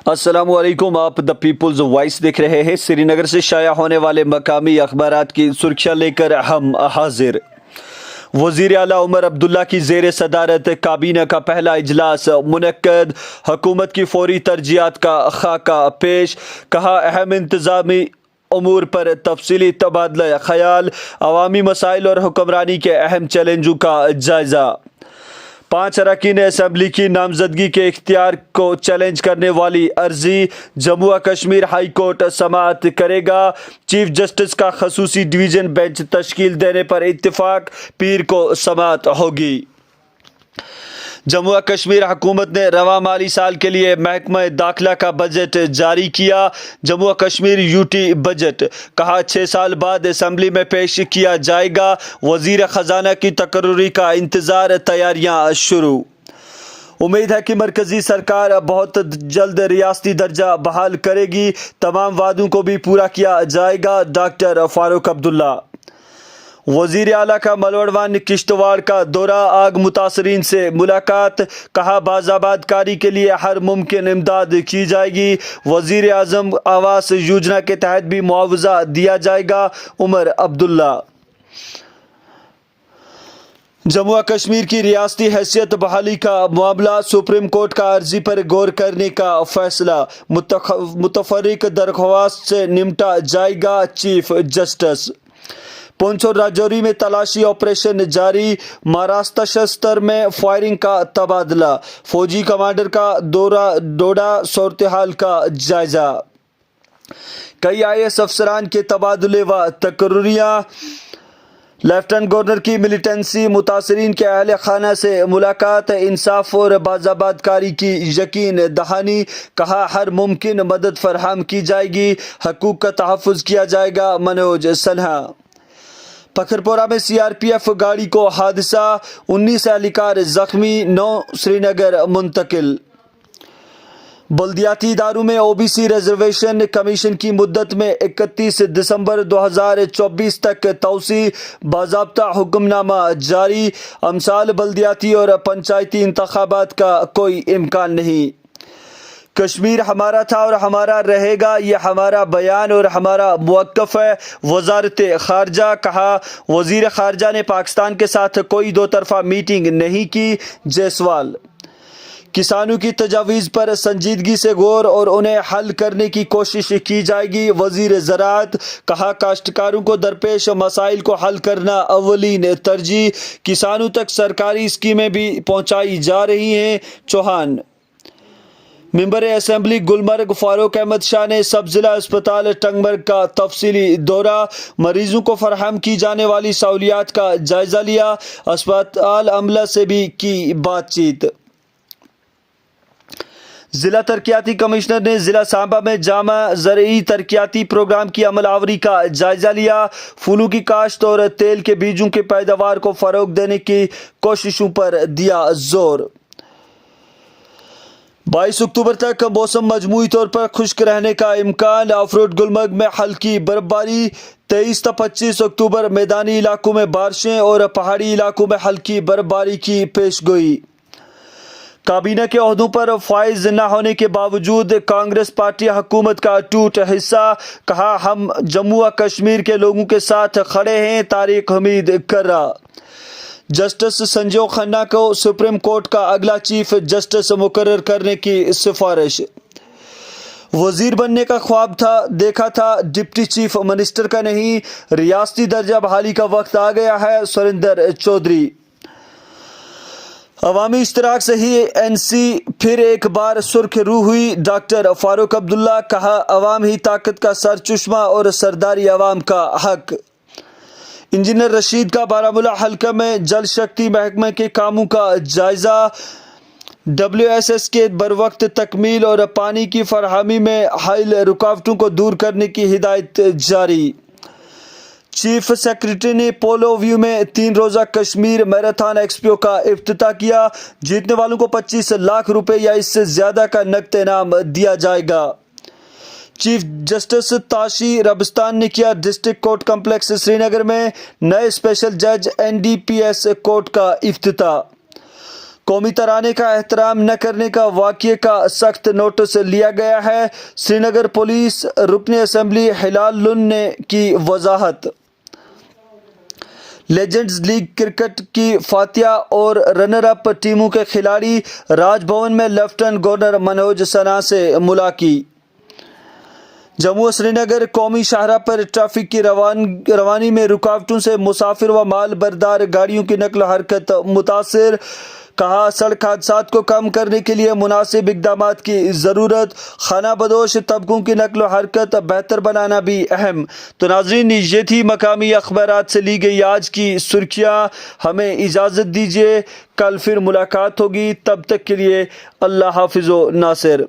السلام علیکم، آپ دا پیپلز وائس دیکھ رہے ہیں۔ سری نگر سے شائع ہونے والے مقامی اخبارات کی سرخیاں لے کر ہم حاضر۔ وزیر اعلیٰ عمر عبداللہ کی زیر صدارت کابینہ کا پہلا اجلاس منعقد، حکومت کی فوری ترجیحات کا خاکہ پیش، کہا اہم انتظامی امور پر تفصیلی تبادلہ خیال، عوامی مسائل اور حکمرانی کے اہم چیلنجوں کا جائزہ۔ 5 اراکین اسمبلی کی نامزدگی کے اختیار کو چیلنج کرنے والی عرضی، جموں و کشمیر ہائی کورٹ سماعت کرے گا۔ چیف جسٹس کا خصوصی ڈویژن بینچ تشکیل دینے پر اتفاق، پیر کو سماعت ہوگی۔ جموں و کشمیر حکومت نے رواں مالی سال کے لیے محکمہ داخلہ کا بجٹ جاری کیا۔ جموں و کشمیر یوٹی بجٹ، کہا 6 سال بعد اسمبلی میں پیش کیا جائے گا۔ وزیر خزانہ کی تقرری کا انتظار، تیاریاں شروع۔ امید ہے کہ مرکزی سرکار بہت جلد ریاستی درجہ بحال کرے گی، تمام وعدوں کو بھی پورا کیا جائے گا، ڈاکٹر فاروق عبداللہ۔ وزیر اعلیٰ کا ملوڈوان کشتواڑ کا دورہ، آگ متاثرین سے ملاقات، کہا بازآباد کاری کے لیے ہر ممکن امداد کی جائے گی۔ وزیر اعظم آواس یوجنا کے تحت بھی معاوضہ دیا جائے گا، عمر عبداللہ۔ جموں و کشمیر کی ریاستی حیثیت بحالی کا معاملہ، سپریم کورٹ کا عرضی پر غور کرنے کا فیصلہ، متفرق درخواست سے نمٹا جائے گا، چیف جسٹس۔ پونچھ اور راجوری میں تلاشی آپریشن جاری، مہاراشٹر شستر میں فائرنگ کا تبادلہ، فوجی کمانڈر کا ڈوڈا صورتحال کا جائزہ۔ کئی IAS افسران کے تبادلے و تقرریاں، لیفٹنٹ گورنر کی ملیٹنسی متاثرین کے اہل خانہ سے ملاقات، انصاف اور بازآباد کاری کی یقین دہانی، کہا ہر ممکن مدد فراہم کی جائے گی، حقوق کا تحفظ کیا جائے گا، منوج سنہا۔ پکھرپورہ میں CRPF گاڑی کو حادثہ، 19 اہلکار زخمی، 9 سری نگر منتقل۔ بلدیاتی اداروں میں OBC ریزرویشن کمیشن کی مدت میں 31 دسمبر 2024 تک توسیع، باضابطہ حکم نامہ جاری، امسال بلدیاتی اور پنچایتی انتخابات کا کوئی امکان نہیں۔ کشمیر ہمارا تھا اور ہمارا رہے گا، یہ ہمارا بیان اور ہمارا موقف ہے، وزارت خارجہ، کہا وزیر خارجہ نے پاکستان کے ساتھ کوئی دو طرفہ میٹنگ نہیں کی، جیسوال۔ کسانوں کی تجاویز پر سنجیدگی سے غور اور انہیں حل کرنے کی کوشش کی جائے گی، وزیر زراعت، کہا کاشتکاروں کو درپیش مسائل کو حل کرنا اولین ترجیح، کسانوں تک سرکاری اسکیمیں بھی پہنچائی جا رہی ہیں، چوہان۔ ممبر اسمبلی گلمرگ فاروق احمد شاہ نے سب ضلع اسپتال ٹنگمرگ کا تفصیلی دورہ، مریضوں کو فراہم کی جانے والی سہولیات کا جائزہ لیا، اسپتال عملہ سے بھی کی بات چیت۔ ضلع ترقیاتی کمشنر نے ضلع سانبہ میں جامع زرعی ترقیاتی پروگرام کی عمل آوری کا جائزہ لیا، پھولوں کی کاشت اور تیل کے بیجوں کی پیداوار کو فروغ دینے کی کوششوں پر دیا زور۔ 22 اکتوبر تک موسم مجموعی طور پر خشک رہنے کا امکان، آف روڈ گلمرگ میں ہلکی برفباری، 23 تا 25 اکتوبر میدانی علاقوں میں بارشیں اور پہاڑی علاقوں میں ہلکی برفباری کی پیش گوئی۔ کابینہ کے عہدوں پر فائز نہ ہونے کے باوجود کانگریس پارٹی حکومت کا ٹوٹ حصہ، کہا ہم جموں و کشمیر کے لوگوں کے ساتھ کھڑے ہیں، طارق حمید کرا۔ جسٹس سنجیو کھنہ کو سپریم کورٹ کا اگلا چیف جسٹس مقرر کرنے کی سفارش۔ وزیر بننے کا خواب دیکھا تھا، ڈپٹی چیف منسٹر کا نہیں، ریاستی درجہ بحالی کا وقت آ گیا ہے، سریندر چودھری۔ عوامی اشتراک سے ہی NC پھر ایک بار سرخ رو ہوئی، ڈاکٹر فاروق عبداللہ، کہا عوام ہی طاقت کا سرچشمہ اور سرداری عوام کا حق۔ انجینئر رشید کا بارہمولہ حلقہ میں جل شکتی محکمہ کے کاموں کا جائزہ، WSS کے بروقت تکمیل اور پانی کی فراہمی میں حائل رکاوٹوں کو دور کرنے کی ہدایت جاری۔ چیف سیکرٹری نے پولو ویو میں 3 روزہ کشمیر میراتھن ایکسپو کا افتتاح کیا، جیتنے والوں کو 25 لاکھ روپے یا اس سے زیادہ کا نقد انعام دیا جائے گا۔ چیف جسٹس تاشی ربستان نے کیا ڈسٹرکٹ کورٹ کمپلیکس سری نگر میں نئے اسپیشل جج NDPS کورٹ کا افتتاح۔ قومی ترانے کا احترام نہ کرنے کا واقعے کا سخت نوٹس لیا گیا ہے۔ سری نگر پولیس رکن اسمبلی ہلال لون نے کی وضاحت۔ لیجنڈز لیگ کرکٹ کی فاتحہ اور رنر اپ ٹیموں کے کھلاڑی راج بھون میں لیفٹیننٹ گورنر منوج سنہا سے ملاقات۔ جموں و سری نگر قومی شاہراہ پر ٹریفک کی روانی میں رکاوٹوں سے مسافر و مال بردار گاڑیوں کی نقل و حرکت متاثر۔ کہا سڑک حادثات کو کم کرنے کے لیے مناسب اقدامات کی ضرورت، خانہ بدوش طبقوں کی نقل و حرکت بہتر بنانا بھی اہم۔ تو ناظرین، یہ تھی مقامی اخبارات سے لی گئی آج کی سرخیاں۔ ہمیں اجازت دیجیے، کل پھر ملاقات ہوگی، تب تک کے لیے اللہ حافظ و ناصر۔